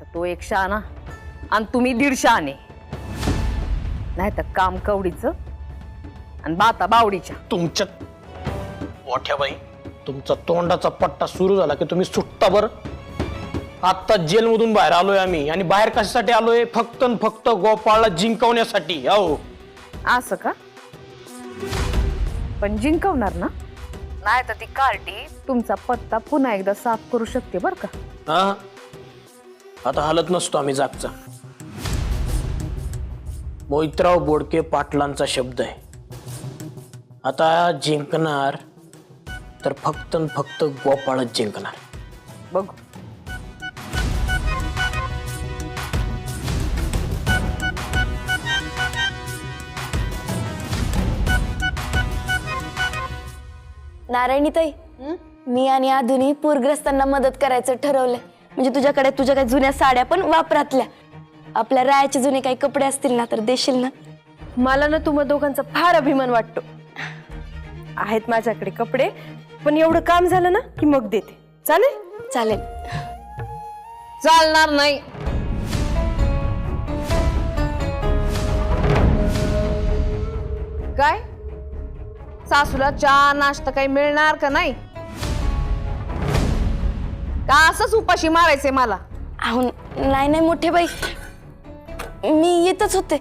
तर तो 1 शहाणा आणि तुम्ही 1.5 शहाणे, नाही तर काम कवडीचं आणि बाता बावडीच्या. तुमच्या मोठ्याबाई, तुमचा तोंडाचा पट्टा सुरू झाला की तुम्ही सुटता बरं. आता जेलमधून बाहेर आलोय आम्ही, आणि बाहेर कशासाठी आलोय? फक्त आणि फक्त गोपाळला जिंकवण्यासाठी. अहो असं का? पण जिंकवणार ना? नाही तर ती कार्टी तुमचा पत्ता पुन्हा एकदा साफ करू शकते बर का. हा, आता हालत नसतो आम्ही जागचा. मोहितराव बोडके पाटलांचा शब्द आहे. आता जिंकणार तर फक्त आणि फक्त गोपाळच जिंकणार. बघू. नारायणीताई, मी आणि आधुनी पूरग्रस्तांना मदत करायचं ठरवलंय. म्हणजे तुझ्याकडे तुझ्या काही जुन्या साड्या पण वापरातल्या, आपल्या रायाचे जुने काही कपडे असतील ना तर देशील ना? मला ना तुम्हा दोघांचा फार अभिमान वाटतो. आहेत माझ्याकडे कपडे, पण एवढं काम झालं ना की मग देते. चालेल? चालेल. चालणार नाही. काय सासूला चहा नाश्ता काही मिळणार का नाही? का असंच उपाशी मारायचंय मला? अहो नाही नाही मोठे बाई, मी येतच होते.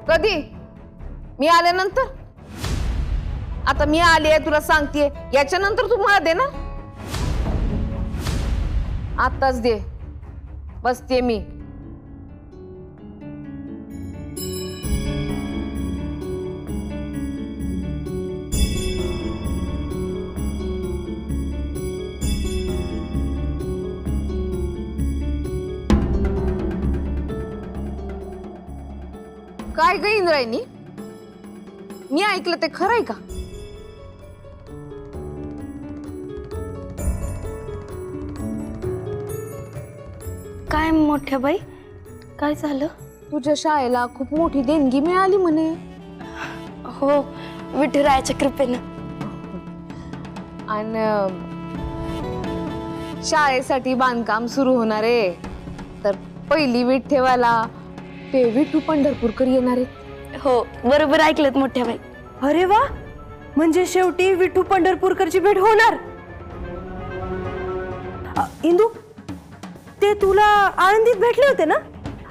कधी? मी आल्यानंतर? आता मी आली तुला सांगतेय, याच्यानंतर तू मला दे ना. आताच दे, बसते मी. काय ग इंद्रायणी, मी ऐकलं ते खरंय का? काय मोठ्या बाई, काय झालं? तुझ्या शाळेला खूप मोठी देणगी मिळाली म्हणे. हो, विठुरायाच्या कृपेनं. आणि शाळेसाठी बांधकाम सुरू होणार आहे, तर पहिली वीट ठेवायला ते विठू पंढरपूरकर येणार आहेत. हो बरोबर ऐकलत मोठ्या बाई. अरे वा, म्हणजे शेवटी विठू पंढरपूरकरची भेट होणार. इंदू, ते तुला आळंदीत भेटले होते ना,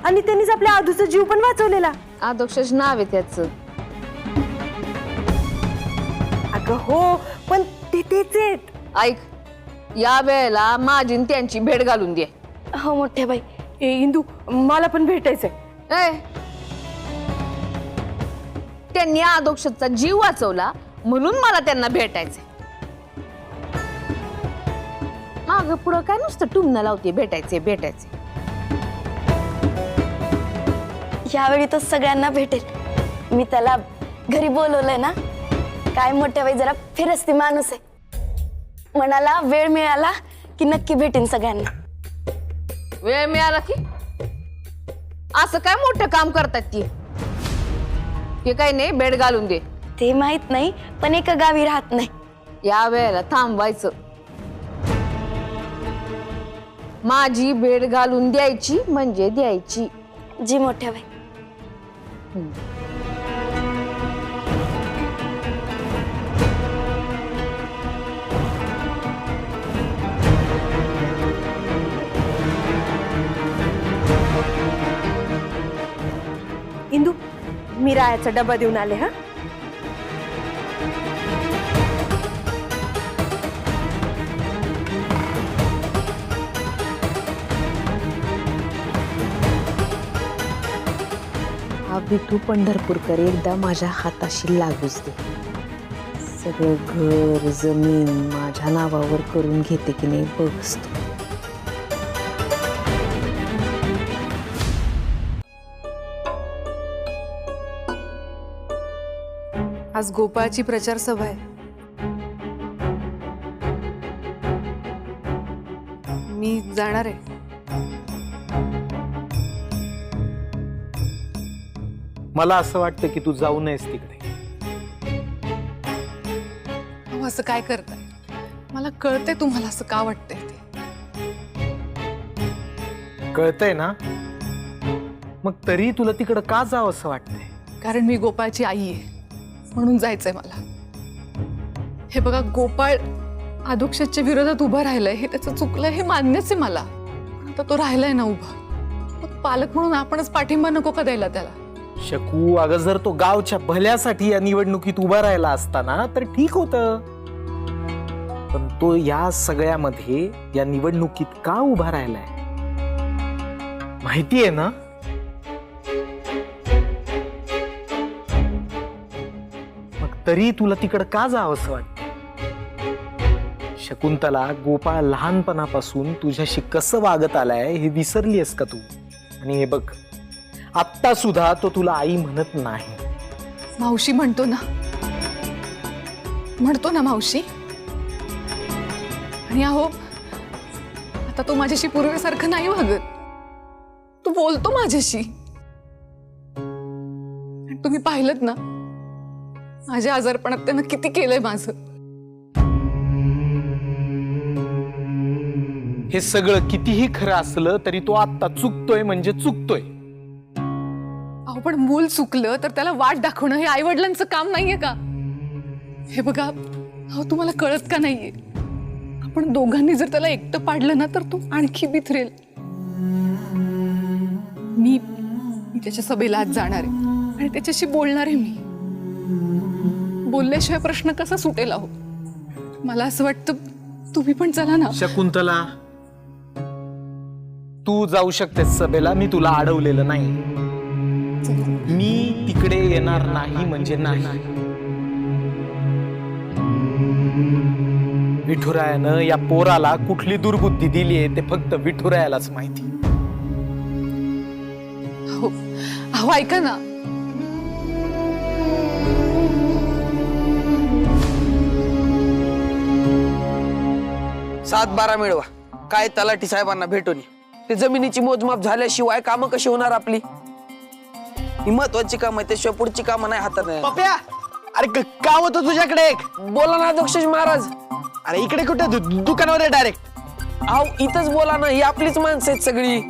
आणि त्यांनीच आपल्या आधूचा जीव पण वाचवलेला. आदोक्षच नाव आहे त्याचं. अगं हो, पण ते तेच आहेत. ऐक, या वेळेला माझी न त्यांची भेट घालून दे. हो मोठ्या बाई. ए इंदू, मला पण भेटायचंय. त्यांनी आदोक्षचा जीव वाचवला म्हणून मला त्यांना भेटायचंय. माग पुढं काय नुसतं टुमणं लावते, भेटायचे भेटायचे. यावेळी तो सगळ्यांना भेटेल. मी त्याला घरी बोलवलंय ना. काय मोठ्या बाई जरा फिरस्ती माणूस आहे. मनाला वेळ मिळाला की नक्की भेटेन सगळ्यांना. वेळ मिळाला की असं काय मोठं काम करतात ती? ते काही नाही, भेट घालून दे. ते माहित नाही, पण एका गावी राहत नाही. या वेळेला थांबवायचं. माझी भेट घालून द्यायची म्हणजे द्यायची. जी मोठ्या बाई. इंदू, मी रायाचा डबा देऊन आले. हा, हा विठू पंढरपूरकर एकदा माझ्या हाताशी लागूच दे. सगळं घर जमीन माझ्या नावावर करून घेते की नाही बघच तू. आज गोपाळची प्रचार सभा आहे. मी जाणार आहे. मला असं वाटतं की तू जाऊ नयेस तिकडे. अहो, असं काय करताय? मला कळतंय तुम्हाला असं का वाटतंय ते. कळतंय ना? मग तरी तुला तिकडं का जावं असं वाटतंय? कारण मी गोपाळची आई आहे म्हणून जायचंय मला. हे बघा, गोपाळ अधोक्षजच्या विरोधात उभं राहिलंय, हे त्याचं चुकलंय हे मान्यच आहे मला. आता तो राहिलाय ना उभा, मग पालक म्हणून आपणच पाठिंबा नको का द्यायला त्याला? शकू, अगं जर तो गावच्या भल्यासाठी या निवडणुकीत उभा राहिला असता ना तर ठीक होतं. पण तो या सगळ्यामध्ये या निवडणुकीत का उभा राहिलाय माहितीये ना? मग तरी तुला तिकडं का जावं असं वाटतं? शकुंतला, गोपाळ लहानपणापासून तुझ्याशी कसं वागत आलाय हे विसरलीयस का तू? आणि हे बघ, आत्ता सुद्धा तो तुला आई म्हणत नाही. मावशी म्हणतो ना मावशी. आणि अहो, आता तो माझ्याशी पूर्वीसारखं नाही वागत. तू बोलतो माझ्याशी. आणि तुम्ही पाहिलत ना माझ्या आजारपणात त्यानं किती केलंय माझं. हे सगळं कितीही खरं असलं तरी तो आत्ता चुकतोय म्हणजे चुकतोय. अहो, पण मूल चुकलं तर त्याला वाट दाखवणं हे आई वडिलांचं काम नाहीये का? हे बघा, अहो तुम्हाला कळत का नाहीये? आपण दोघांनी जर त्याला एकटं पाडलं ना तर तो आणखी बिथरेल. मी त्याच्या सभेला आज जाणार आहे आणि त्याच्याशी बोलणार आहे. मी बोलल्याशिवाय प्रश्न कसा सुटेल? अहो, मला असं वाटतं तुम्ही पण चला ना. शकुंतला, तू जाऊ शकतेस सभेला, मी तुला अडवलेलं नाही. मी तिकडे येणार नाही म्हणजे नाही. विठुरायानं या पोराला कुठली दुर्बुद्धी दिलीये ते फक्त विठुरायालाच माहिती. अहो ऐका ना, सात बारा मिळवा, काय तलाठी साहेबांना भेटून ये. ते जमिनीची मोजमाप झाल्याशिवाय कामं कशी होणार आपली? ही महत्वाची काम आहे, त्याशिवाय पुढची कामं नाही हातात. पप्या, अरे काम होतं तुझ्याकडे एक. बोला ना अध्यक्ष महाराज. अरे इकडे कुठे दुकानावर आहे डायरेक्ट. अहो इथंच बोला ना, ही आपलीच माणसं आहेत सगळी.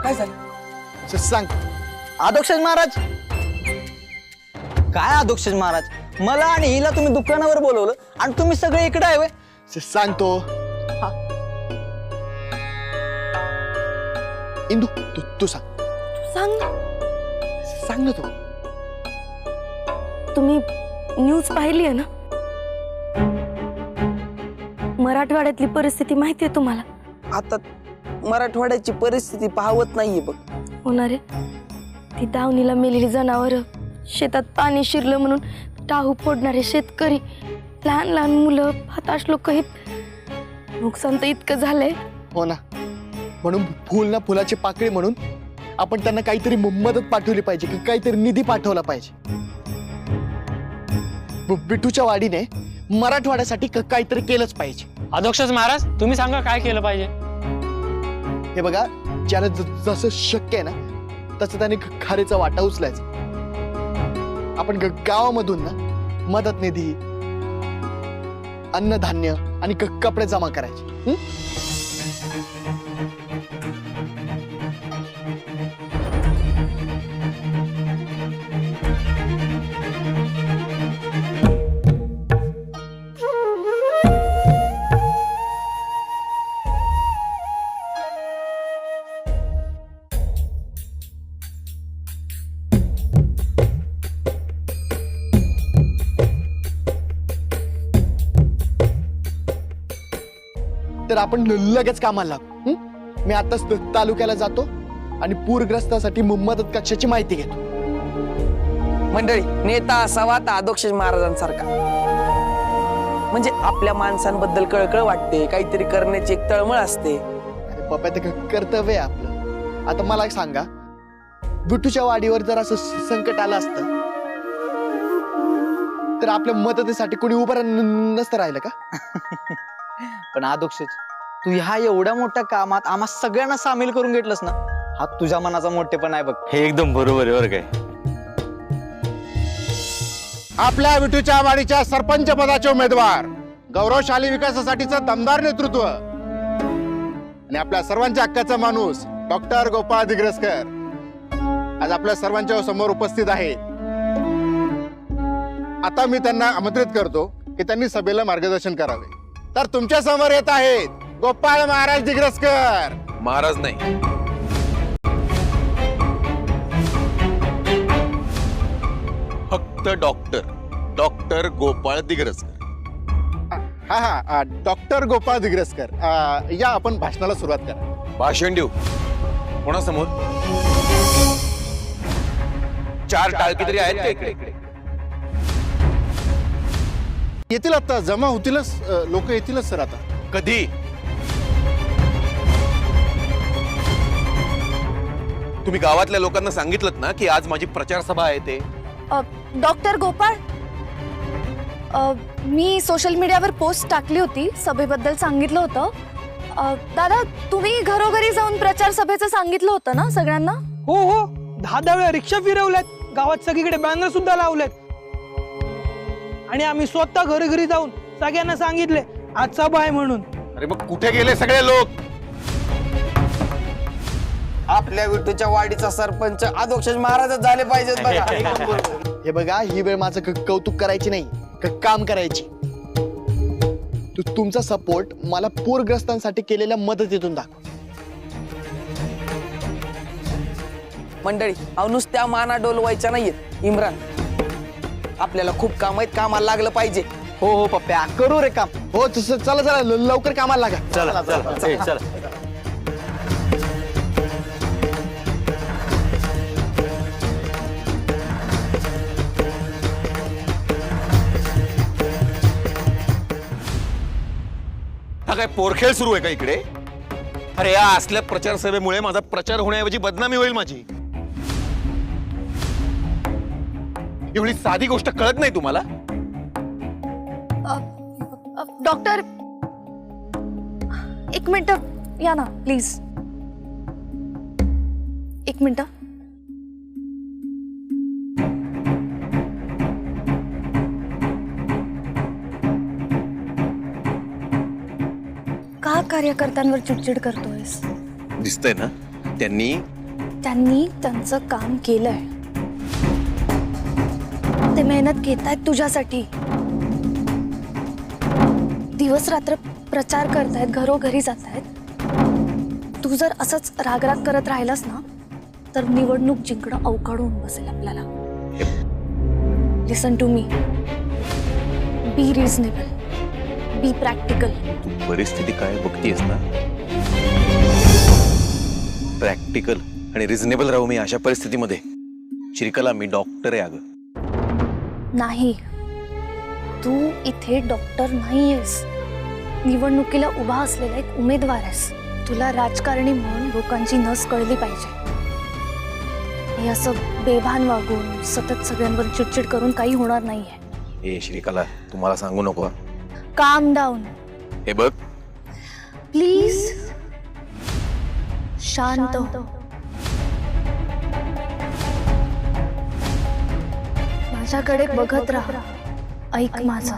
काय झालं? सांग अध्यक्ष महाराज. काय अध्यक्ष महाराज, मला आणि हिला तुम्ही दुकानावर बोलवलं आणि तुम्ही सगळे इकडे आहे. सांगतो. इंदू, तू सांग. सांग ना. सांग ना तू. तुम्ही न्यूज पाहिली आहे ना? मराठवाड्यातली परिस्थिती माहिती आहे तुम्हाला? आता मराठवाड्याची परिस्थिती पाहवत नाहीये बघ. होणार आहे. ती दावणीला मेलेली जनावरं, शेतात पाणी शिरलं म्हणून टाहू फोडणारे शेतकरी, लहान लहान मुलं, हताश लोक, हे नुकसान तर इतकं झालंय. हो ना, म्हणून फुल ना फुलाची पाकळी म्हणून आपण त्यांना काहीतरी मदत पाठवली पाहिजे, की काहीतरी निधी पाठवला पाहिजे. बिट्टूच्या वाडीने मराठवाड्यासाठी काहीतरी केलंच पाहिजे. अध्यक्ष महाराज, तुम्ही सांगा काय केलं पाहिजे. हे बघा, ज्याला जसं शक्य आहे ना तसं त्याने खारीचा वाटा उचलायचा. आपण गावामधून ना मदत निधी, अन्नधान्य आणि कपडे जमा करायचे. तर आपण लगेच कामाला लागू. मी आताच तालुक्याला जातो आणि पूरग्रस्तासाठी मदत कक्षाची माहिती घेतो. मंडळी, नेता असावा तर अध्यक्ष महाराजांसारखा. म्हणजे आपल्या माणसांबद्दल कळकळ वाटते, काहीतरी करण्याची एक तळमळ असते. अरे बाबा, ते कर्तव्य आहे आपलं. आता मला सांगा, बिट्टूच्या वाडीवर जर असं संकट आलं असतं तर आपल्या मदतीसाठी कोणी उभं नसतं राहिलं का? पण अध्यक्ष, तू ह्या एवढ्या मोठ्या कामात आम्हा सगळ्यांना सामील करून घेतलंस ना, हा तुझ्या मनाचा मोठेपण आहे बघ. हे एकदम बरोबर आहे बरं काय. आपल्या विठूच्या वाडीच्या सरपंच पदाचे उमेदवार, गौरवशाली विकासासाठीचं दमदार नेतृत्व आणि आपल्या सर्वांच्या हक्काचा माणूस डॉक्टर गोपाळ दिग्रसकर आज आपल्या सर्वांच्या समोर उपस्थित आहेत. आता मी त्यांना आमंत्रित करतो की त्यांनी सभेला मार्गदर्शन करावे. तर तुमच्या समोर येत आहेत गोपाळ महाराज दिग्रसकर. महाराज नाही, फक्त डॉक्टर गोपाळ दिग्रसकर. हा डॉक्टर गोपाळ दिग्रसकर. या आपण भाषणाला सुरुवात करा. भाषण देऊ कोणासमोर? 4 टाळकी तरी आहेत का इकडे? येतील आता, जमा होतीलच, लोक येतीलच सर. आता कधी? तुम्ही गावातल्या लोकांना सांगितलं ना की आज माझी प्रचार सभा आहे ते? डॉक्टर गोपाळ, मी सोशल मीडियावर पोस्ट टाकली होती, सभेबद्दल सांगितलं होतं. दादा, तुम्ही घरोघरी जाऊन प्रचार सभेचं सांगितलं होतं ना सगळ्यांना? हो हो, 10 वेळा रिक्षा फिरवल्यात, गावात सगळीकडे बॅनर सुद्धा लावलेत आणि आम्ही स्वतः घरी जाऊन सगळ्यांना सांगितले आज सभा आहे म्हणून. अरे मग कुठे गेले सगळे लोक? आपल्या विठूच्या वाडीचा सरपंच अधोक्षज महाराजच झाले पाहिजेत बघा. हे बघा, ही वेळ माझं कौतुक करायची नाही, काम करायची. तुमचा सपोर्ट मला पूरग्रस्तांसाठी केलेल्या मदतीतून दाखव. मंडळी, अहो नुसत्या माना डोलवायच्या नाहीयेत. इम्रान, आपल्याला खूप काम आहेत, कामाला लागलं पाहिजे. हो हो पप्प्या, करू रे काम. हो चला लवकर कामाला लागा. चला. हा काय पोरखेळ सुरू आहे का इकडे? अरे या असल्या प्रचार सभेमुळे माझा प्रचार होण्याऐवजी बदनामी होईल माझी. एवढी साधी गोष्ट कळत नाही तुम्हाला? डॉक्टर, 1 मिनिट या ना प्लीज. 1 मिनिट. का कार्यकर्त्यांवर चिडचिड करतोयस? दिसतंय ना, त्यांनी त्यांचं काम केलंय. ते मेहनत घेतायत तुझ्यासाठी, दिवस रात्र प्रचार करतायत, घरोघरी जातायत. तू जर असंच रागराग करत राहिलास ना तर निवडणूक जिंकणं अवघड होऊन बसेल आपल्याला. Listen to me, be reasonable, be practical. तू परिस्थिती काय बघतीयस ना? प्रॅक्टिकल आणि रिझनेबल राहू मी अशा परिस्थितीमध्ये? श्रीकला, मी डॉक्टर आहे अगं. नाही, तू इथे डॉक्टर नाहीयेस, निवडणुकीला उभा असलेला एक उमेदवार आहेस. तुला राजकारणी म्हणून लोकांची नस कळली पाहिजे. हे असं बेभान वागून सतत सगळ्यांवर चिडचिड करून काही होणार नाहीये. ए श्रीकला, तुम्हाला सांगू नको. काम डाऊन. हे बघ प्लीज शांत हो. माझ्याकडे बघत राहा, ऐक माझं.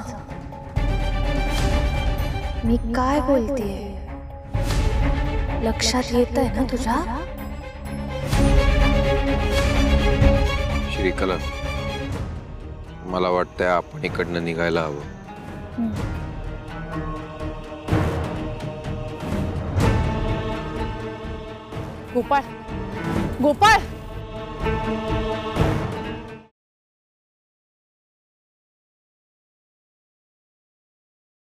मी काय बोलतेय लक्षात येत आहे ना तुझ्या? श्रीकला, मला वाटतंय आपण इकडनं निघायला हवं. गोपाळ,